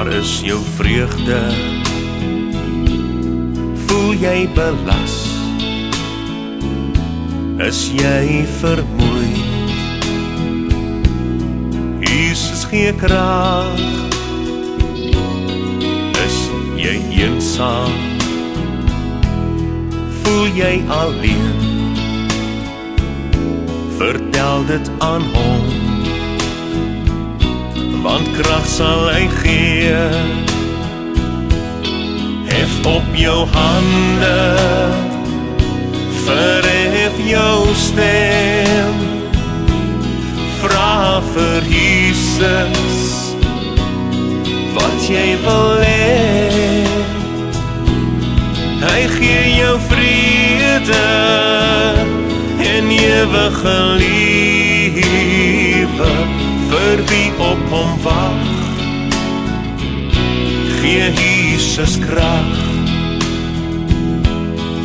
Waar is jou vreugde? Voel jy belas? Is jy vermoeid? Jesus gee krag. Is jy eensaam? Voel jy alleen? Vertel dit aan hom, want krag sal hy gee. Hef op jou hande, verhef jou stem, vra vir Jesus wat jy wil hê. Hy gee jou vrede en ewige liewe vir wie op hom wag. Gee Jesus krag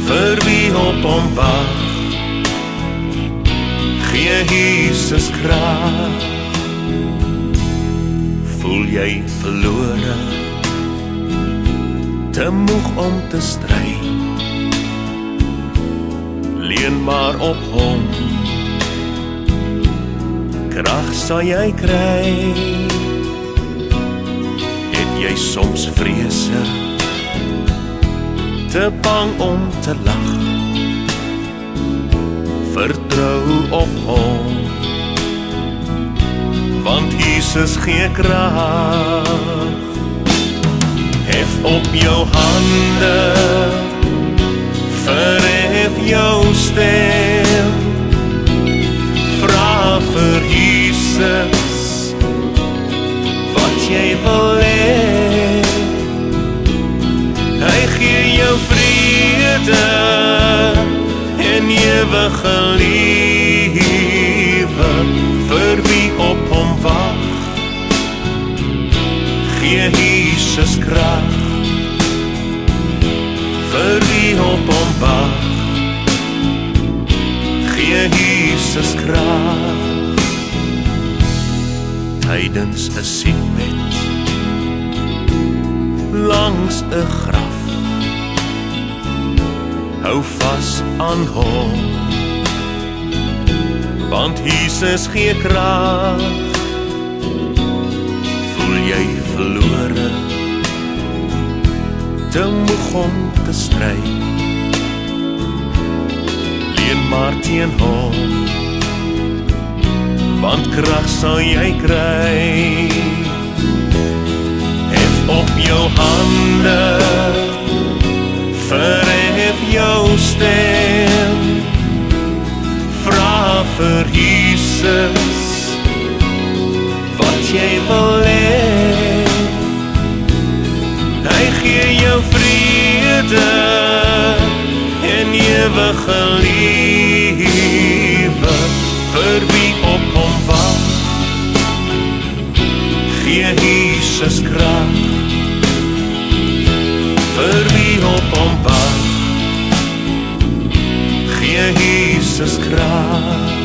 vir wie op hom wag. Gee Jesus krag. Voel jy verlore, te moeg om te stry? Leun maar op hom, krag sal jy kry. Het jy soms vrese, te bang om te lag? Vertrou op hom, want Jesus gee krag. Hef op jou hande, verhef jou stem, vra vir Jesus wat jy wil hê. Hy gee jou vrede en ewige liewe vir wie op hom wag. Gee Jesus krag vir wie op hom wag. Gee Jesus krag. Tydens 'n siekbed, langs 'n graf, hou vas aan hom, want Jesus gee krag. Voel jy verlore, te moeg om te stry? Leun maar teen hom, want krag sal jy kry. Hef op jou hande, verhef jou stem, vra vir Jesus wat jy wil hê. Hy gee jou vrede en ewige liewe vir wie op hom wag. Gee Jesus krag vir wie op hom wag. Gee Jesus krag.